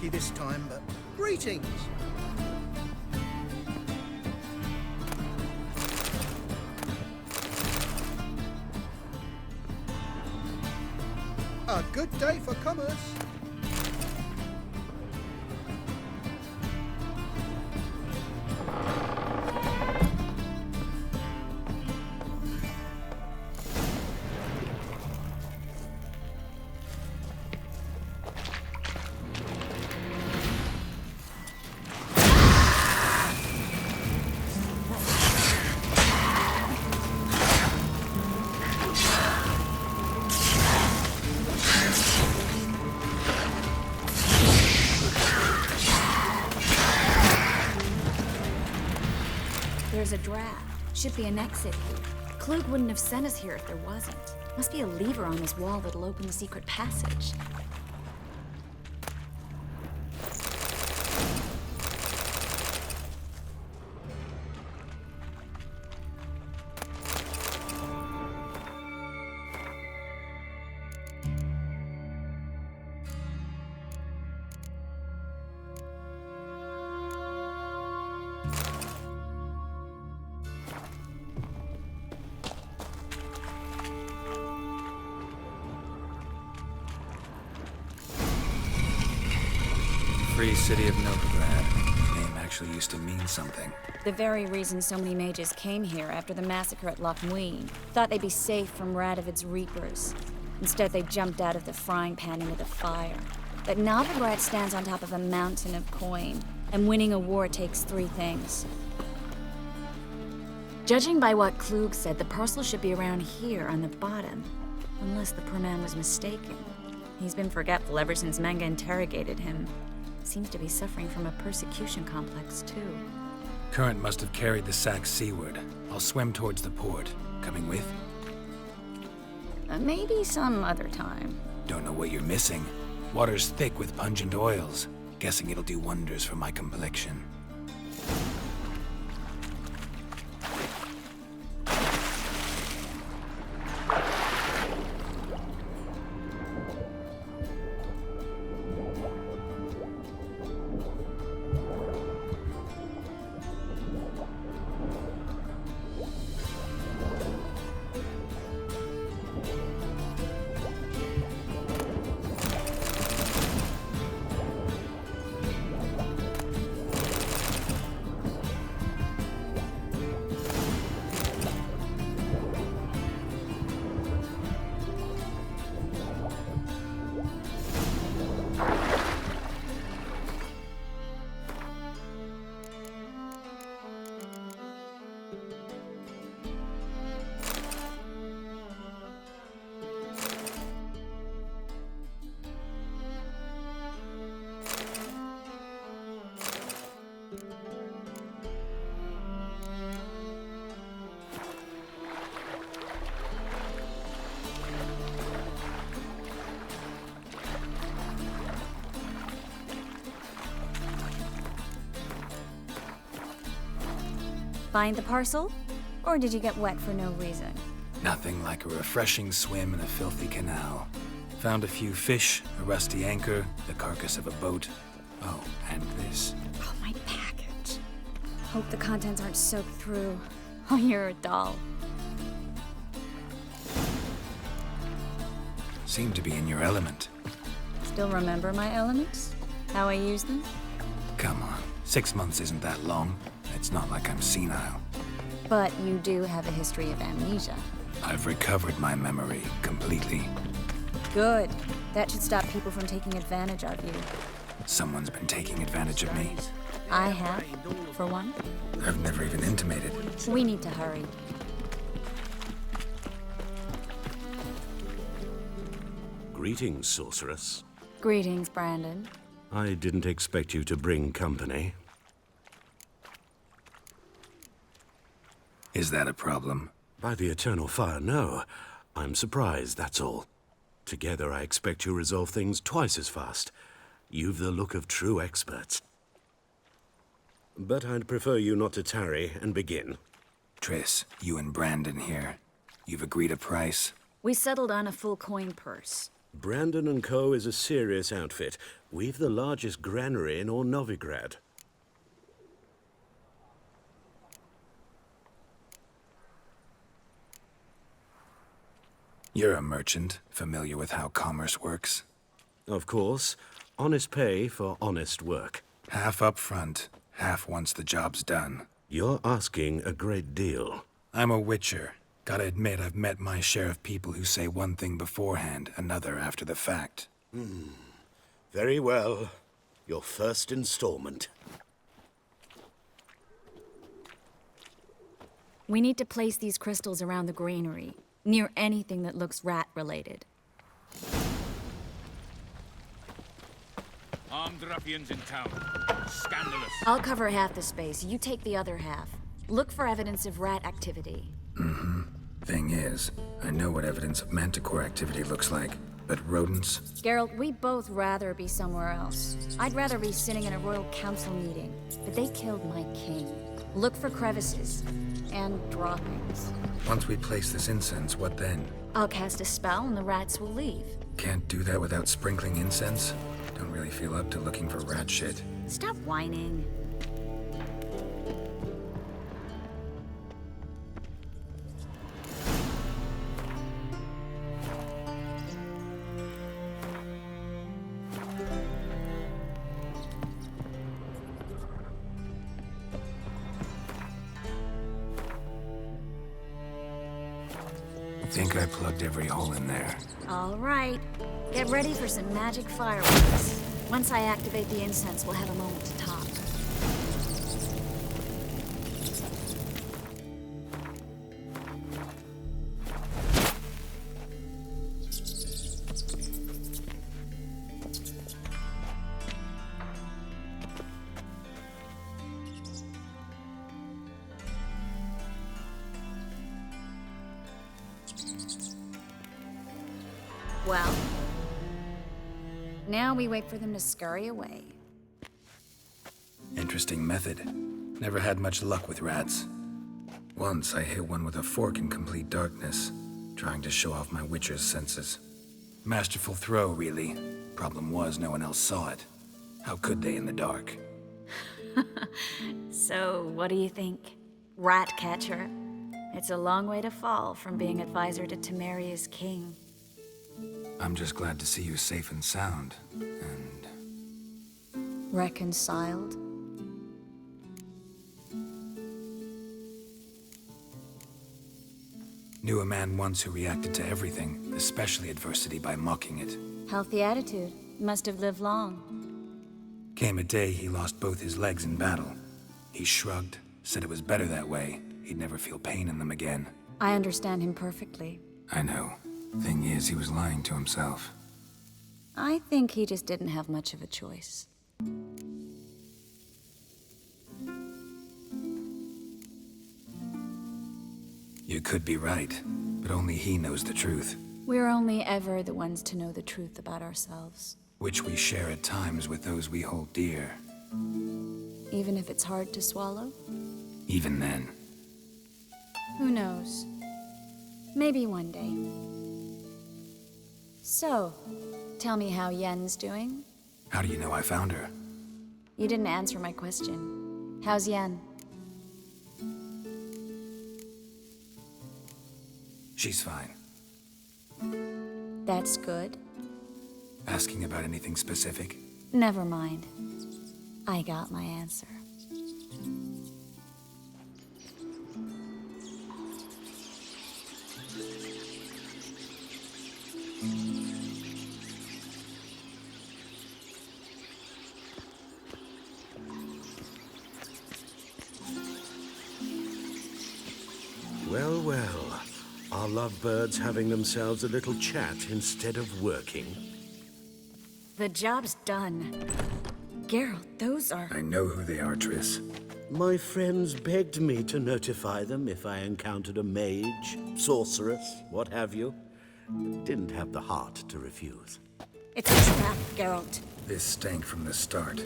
lucky this time, but greetings. A good day for commerce. There's a draft. Should be an exit here. Klug wouldn't have sent us here if there wasn't. Must be a lever on this wall that'll open the secret passage. Free City of Novigrad. The name actually used to mean something. The very reason so many mages came here after the massacre at Loch Muin. Thought they'd be safe from Radovid's reapers. Instead, they jumped out of the frying pan into the fire. But Novigrad stands on top of a mountain of coin, and winning a war takes three things. Judging by what Klug said, the parcel should be around here on the bottom. Unless the poor man was mistaken. He's been forgetful ever since Manga interrogated him. Seems to be suffering from a persecution complex, too. Current must have carried the sack seaward. I'll swim towards the port. Coming with? Maybe some other time. Don't know what you're missing. Water's thick with pungent oils. Guessing it'll do wonders for my complexion. Find the parcel? Or did you get wet for no reason? Nothing like a refreshing swim in a filthy canal. Found a few fish, a rusty anchor, the carcass of a boat. Oh, and this. Oh, my package. Hope the contents aren't soaked through. Oh, you're a doll. Seem to be in your element. Still remember my elements? How I use them? Come on, 6 months isn't that long. It's not like I'm senile. But you do have a history of amnesia. I've recovered my memory completely. Good. That should stop people from taking advantage of you. Someone's been taking advantage of me. I have, for one. I've never even intimated. We need to hurry. Greetings, sorceress. Greetings, Brandon. I didn't expect you to bring company. Is that a problem? By the eternal fire, no. I'm surprised, that's all. Together, I expect you resolve things twice as fast. You've the look of true experts. But I'd prefer you not to tarry and begin. Triss, you and Brandon here. You've agreed a price? We settled on a full coin purse. Brandon & Co. is a serious outfit. We've the largest granary in all Novigrad. You're a merchant, familiar with how commerce works. Of course, honest pay for honest work. Half up front, half once the job's done. You're asking a great deal. I'm a witcher. Gotta admit, I've met my share of people who say one thing beforehand, another after the fact. Very well. Your first installment. We need to place these crystals around the granary, near anything that looks rat-related. Armed ruffians in town. Scandalous. I'll cover half the space, you take the other half. Look for evidence of rat activity. Thing is, I know what evidence of manticore activity looks like, but rodents? Geralt, we'd both rather be somewhere else. I'd rather be sitting in a royal council meeting, but they killed my king. Look for crevices and droppings. Once we place this incense, what then? I'll cast a spell and the rats will leave. Can't do that without sprinkling incense? Don't really feel up to looking for rat shit. Stop whining. I think I plugged every hole in there. All right. Get ready for some magic fireworks. Once I activate the incense, we'll have a moment to talk. Well, now we wait for them to scurry away. Interesting method. Never had much luck with rats. Once I hit one with a fork in complete darkness, trying to show off my witcher's senses. Masterful throw, really. Problem was, no one else saw it. How could they in the dark? So, what do you think? Rat catcher? It's a long way to fall from being advisor to Temeria's king. I'm just glad to see you safe and sound, and... Reconciled? Knew a man once who reacted to everything, especially adversity, by mocking it. Healthy attitude. Must have lived long. Came a day he lost both his legs in battle. He shrugged, said it was better that way. He'd never feel pain in them again. I understand him perfectly. I know. Thing is, he was lying to himself. I think he just didn't have much of a choice. You could be right, but only he knows the truth. We're only ever the ones to know the truth about ourselves. Which we share at times with those we hold dear. Even if it's hard to swallow? Even then. Who knows? Maybe one day. So, tell me how Yen's doing? How do you know I found her? You didn't answer my question. How's Yen? She's fine. That's good. Asking about anything specific? Never mind. I got my answer. Well, well. Are lovebirds having themselves a little chat instead of working? The job's done. Geralt, those are... I know who they are, Triss. My friends begged me to notify them if I encountered a mage, sorceress, what have you. Didn't have the heart to refuse. It's a trap, Geralt. This stank from the start.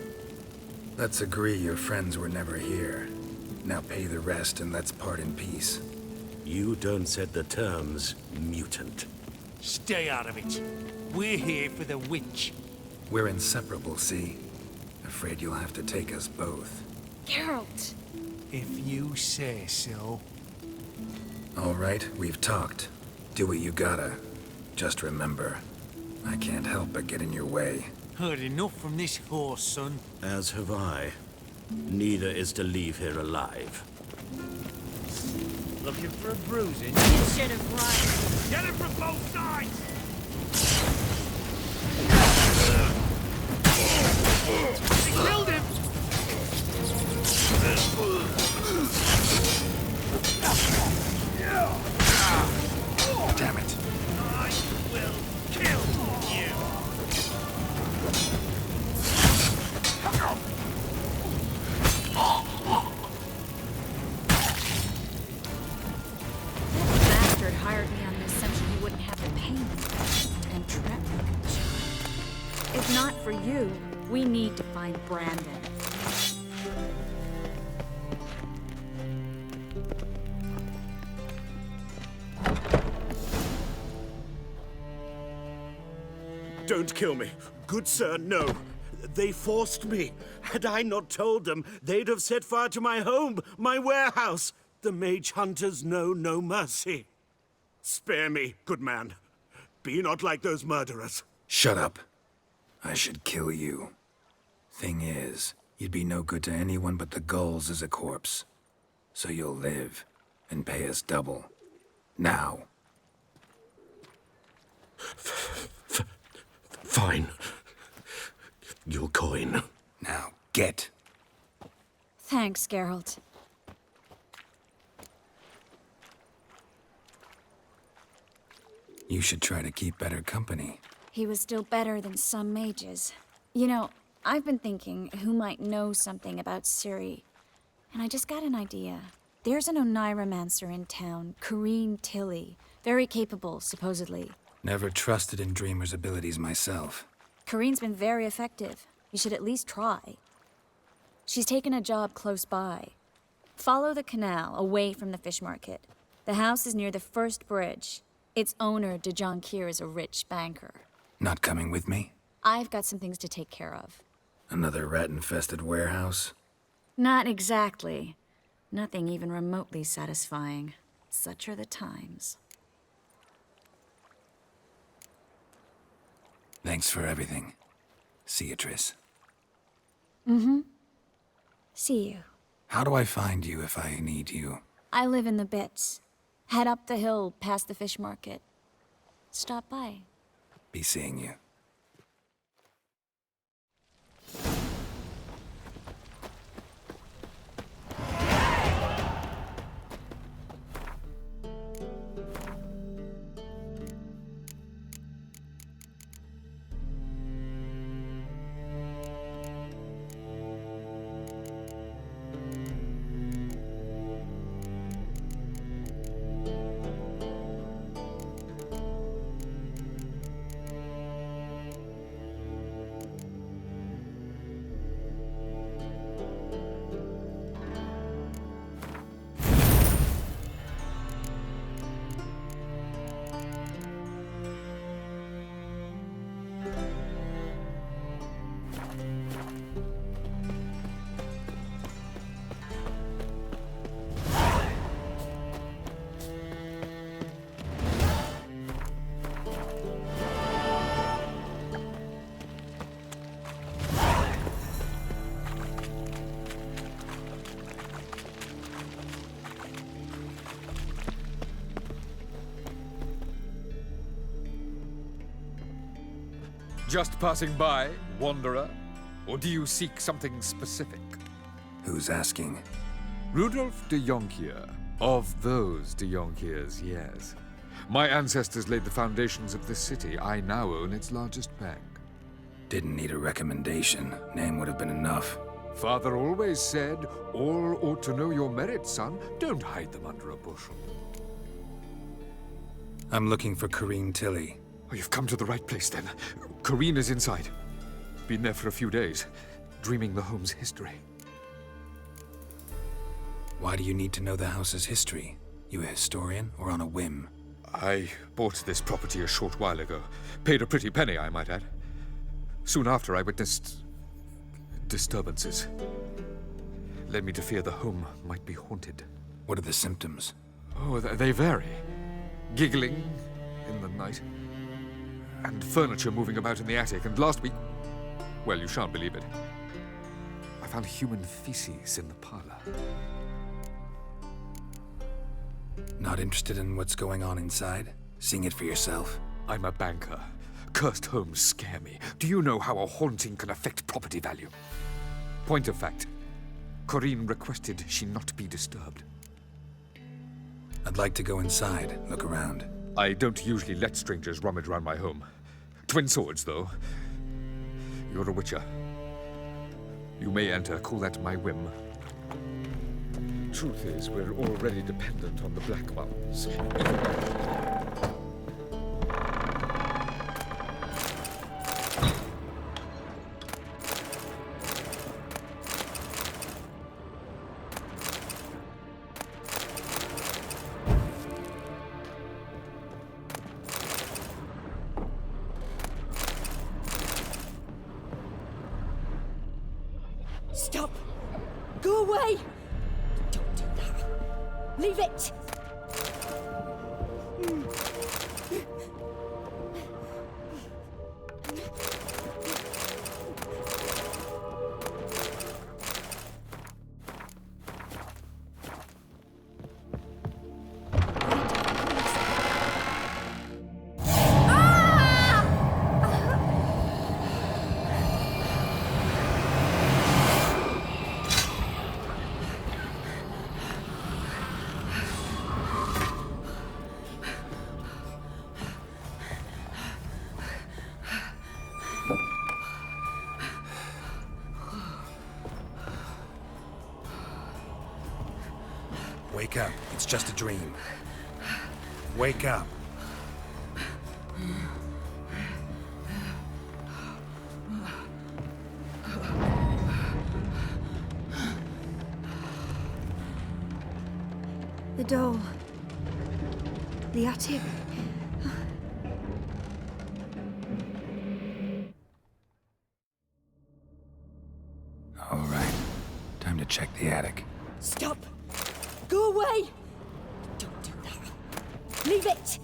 Let's agree your friends were never here. Now pay the rest and let's part in peace. You don't set the terms, mutant. Stay out of it. We're here for the witch. We're inseparable, see? Afraid you'll have to take us both. Geralt! If you say so. All right, we've talked. Do what you gotta. Just remember, I can't help but get in your way. Heard enough from this horse, son. As have I. Neither is to leave here alive. Looking for a bruising? You should have run. Get him from both sides! He killed him! Damn it. I will kill you! Bastard hired me on the assumption he wouldn't have the pain and traffic. If not for you, we need to find Brandon. Don't kill me. Good sir, no. They forced me. Had I not told them, they'd have set fire to my home, my warehouse. The mage hunters know no mercy. Spare me, good man. Be not like those murderers. Shut up. I should kill you. Thing is, you'd be no good to anyone but the gulls as a corpse. So you'll live and pay us double. Now. Fine. Your coin. Now, get. Thanks, Geralt. You should try to keep better company. He was still better than some mages. You know, I've been thinking who might know something about Ciri. And I just got an idea. There's an Oneiromancer in town, Corrine Tilly. Very capable, supposedly. Never trusted in Dreamer's abilities myself. Corrine's been very effective. You should at least try. She's taken a job close by. Follow the canal, away from the fish market. The house is near the first bridge. Its owner, de Jonquier, is a rich banker. Not coming with me? I've got some things to take care of. Another rat-infested warehouse? Not exactly. Nothing even remotely satisfying. Such are the times. Thanks for everything. See you, Triss. See you. How do I find you if I need you? I live in the Bits. Head up the hill past the fish market. Stop by. Be seeing you. Just passing by, wanderer? Or do you seek something specific? Who's asking? Rudolf de Jonquier. Of those de Jonquiers, yes. My ancestors laid the foundations of this city. I now own its largest bank. Didn't need a recommendation. Name would have been enough. Father always said, all ought to know your merits, son. Don't hide them under a bushel. I'm looking for Corrine Tilly. Oh, you've come to the right place, then. Corrine is inside. Been there for a few days, dreaming the home's history. Why do you need to know the house's history? You a historian or on a whim? I bought this property a short while ago. Paid a pretty penny, I might add. Soon after, I witnessed disturbances. Led me to fear the home might be haunted. What are the symptoms? Oh, they vary. Giggling in the night, and furniture moving about in the attic, and last week, well, you shan't believe it, I found human feces in the parlor. Not interested in what's going on inside? Seeing it for yourself? I'm a banker. Cursed homes scare me. Do you know how a haunting can affect property value? Point of fact, Corinne requested she not be disturbed. I'd like to go inside, look around. I don't usually let strangers rummage around my home. Twin swords, though. You're a witcher. You may enter, call that my whim. Truth is, we're already dependent on the Black Ones. Stop! Go away! Don't do that. Leave it! Wake up. It's just a dream. Wake up. The doll. The attic. All right. Time to check the attic. Stop! Go away! Don't do that. Leave it!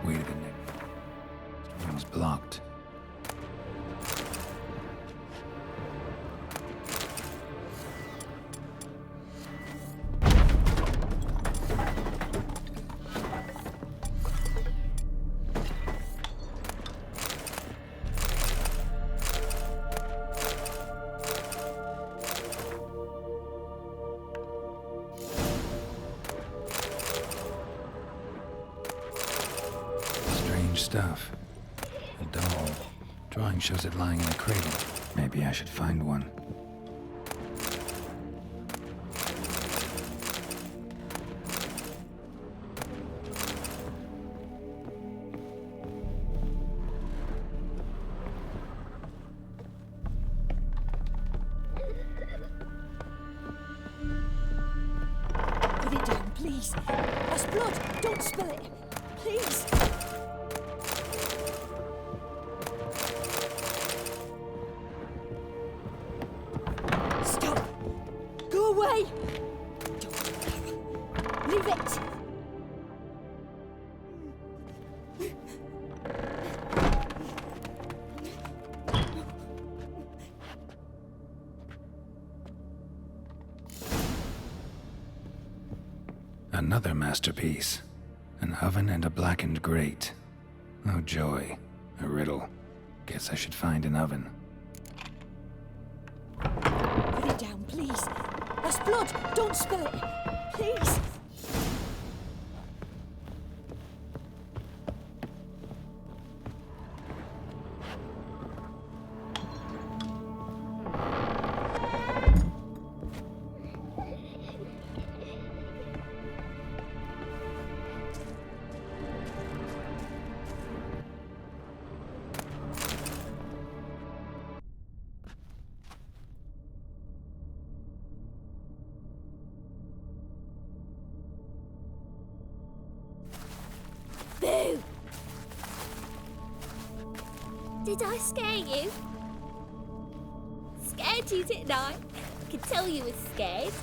Wait a minute. This room's blocked. Strange stuff. A doll. Drawing shows it lying in a cradle. Maybe I should find one. Put it down, please. That's blood. Don't spill it. Please. Stop. Go away. Don't do that. Leave it. Another masterpiece. An oven and a blackened grate. Oh joy. A riddle. Guess I should find an oven. Put it down, please. That's blood. Don't spill it. Please. you! Did I scare you? Scared you, didn't I? I could tell you were scared.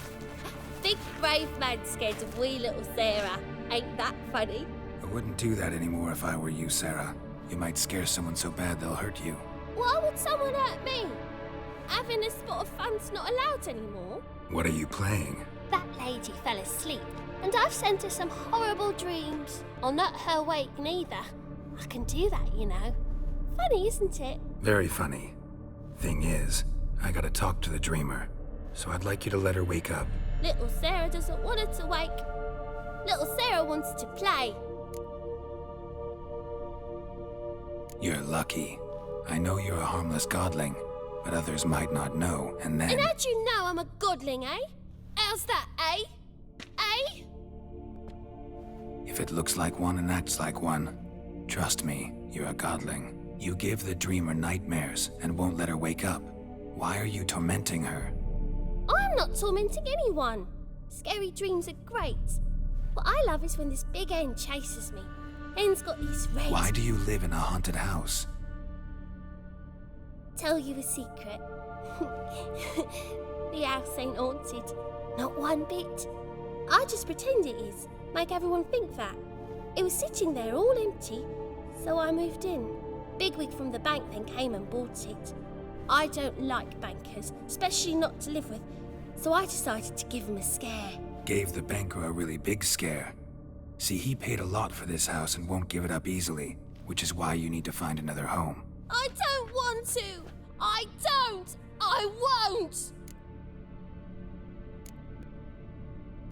Big brave man scared of wee little Sarah. Ain't that funny? I wouldn't do that anymore if I were you, Sarah. You might scare someone so bad they'll hurt you. Why would someone hurt me? Having a spot of fun's not allowed anymore. What are you playing? That lady fell asleep, and I've sent her some horrible dreams. I'll not her wake neither. I can do that, you know. Funny, isn't it? Very funny. Thing is, I gotta talk to the dreamer, so I'd like you to let her wake up. Little Sarah doesn't want her to wake. Little Sarah wants to play. You're lucky. I know you're a harmless godling, but others might not know, and then... And how'd you know I'm a godling, eh? How's that, eh? Eh? If it looks like one and acts like one, trust me, you're a godling. You give the dreamer nightmares and won't let her wake up. Why are you tormenting her? I'm not tormenting anyone. Scary dreams are great. What I love is when this big hen chases me. Hen's got these red... Why do you live in a haunted house? Tell you a secret. The house ain't haunted. Not one bit. I just pretend it is. Make everyone think that. It was sitting there all empty, so I moved in. Bigwig from the bank then came and bought it. I don't like bankers, especially not to live with, so I decided to give him a scare. Gave the banker a really big scare. See, he paid a lot for this house and won't give it up easily, which is why you need to find another home. I don't want to! I don't! I won't!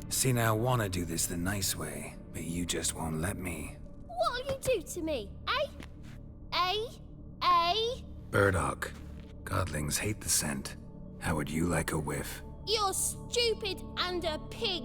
See, now I want to do this the nice way, but you just won't let me. What'll you do to me, eh? Eh? Eh? Burdock. Godlings hate the scent. How would you like a whiff? You're stupid and a pig.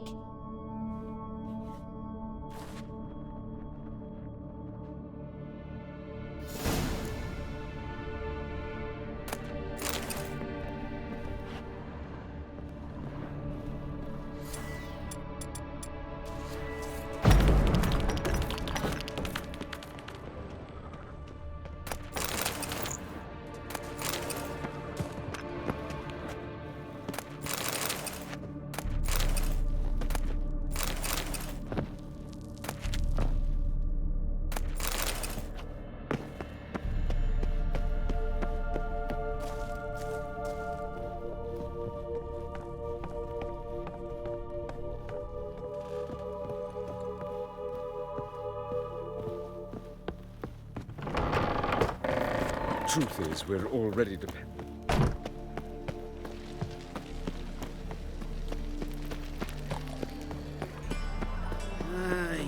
Truth is, we're already dependent.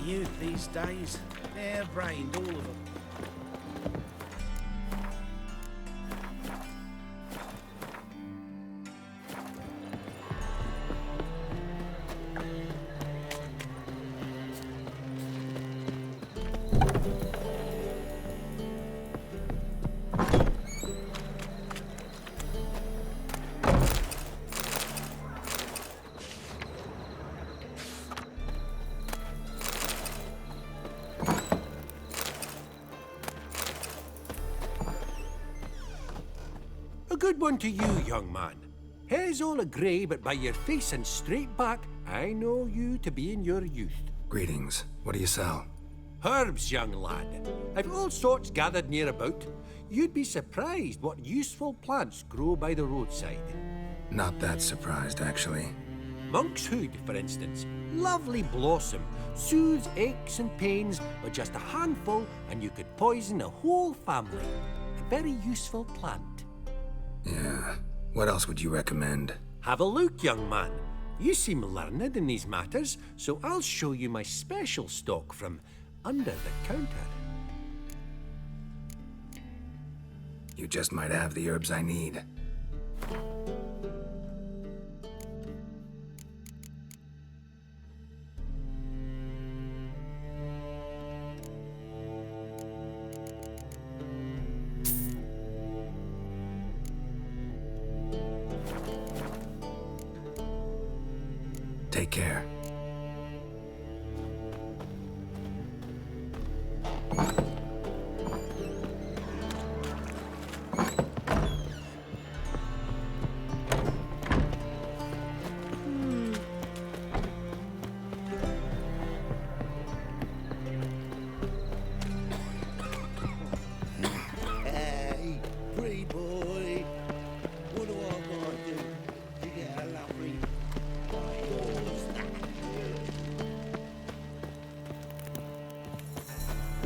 Youth these days. Hair-brained, all of them. A good one to you, young man. Hair's all a grey, but by your face and straight back, I know you to be in your youth. Greetings. What do you sell? Herbs, young lad. I've all sorts gathered near about. You'd be surprised what useful plants grow by the roadside. Not that surprised, actually. Monk's hood, for instance. Lovely blossom. Soothes aches and pains, but just a handful and you could poison a whole family. A very useful plant. Yeah. What else would you recommend? Have a look, young man. You seem learned in these matters, so I'll show you my special stock from under the counter. You just might have the herbs I need. Take care.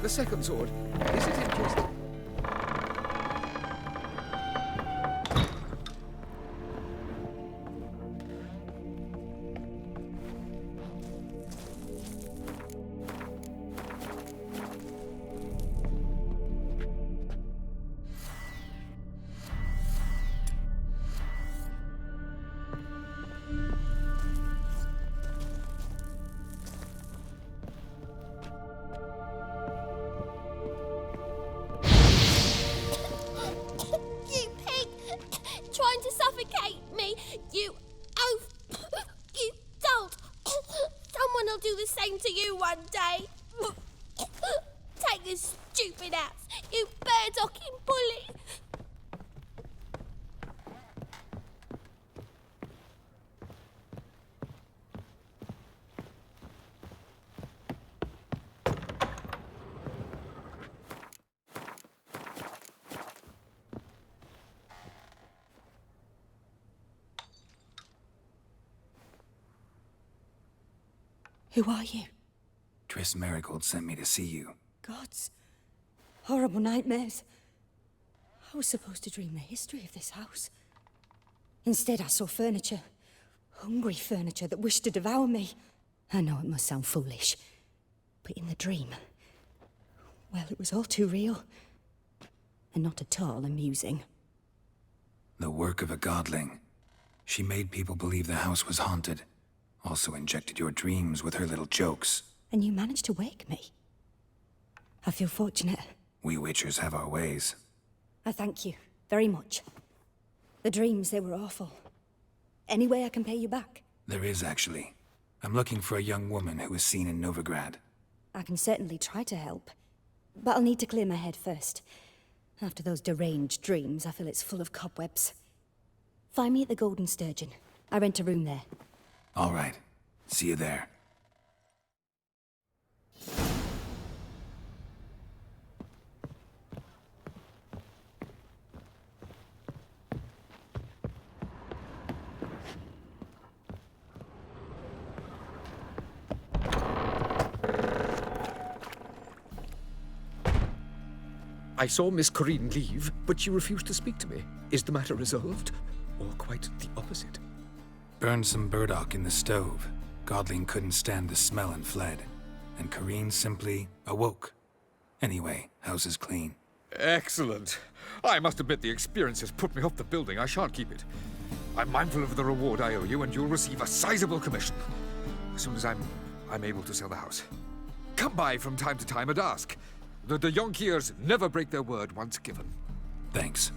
The second sword. Is it interesting? You pig! Trying to suffocate me! You oaf! You dolt! Someone will do the same to you one day! Take this stupid axe, you bird-docking bully! Who are you? Triss Marigold sent me to see you. Gods. Horrible nightmares. I was supposed to dream the history of this house. Instead, I saw furniture. Hungry furniture that wished to devour me. I know it must sound foolish, but in the dream, well, it was all too real. And not at all amusing. The work of a godling. She made people believe the house was haunted. Also injected your dreams with her little jokes. And you managed to wake me. I feel fortunate. We witchers have our ways. I thank you very much. The dreams, they were awful. Any way I can pay you back? There is, actually. I'm looking for a young woman who was seen in Novigrad. I can certainly try to help. But I'll need to clear my head first. After those deranged dreams, I feel it's full of cobwebs. Find me at the Golden Sturgeon. I rent a room there. All right. See you there. I saw Miss Corinne leave, but she refused to speak to me. Is the matter resolved? Or quite the opposite? Burned some burdock in the stove. Godling couldn't stand the smell and fled. And Corinne simply awoke. Anyway, house is clean. Excellent. I must admit the experience has put me off the building. I shan't keep it. I'm mindful of the reward I owe you, and you'll receive a sizable commission. As soon as I'm able to sell the house. Come by from time to time and ask. The Yonkiers never break their word once given. Thanks.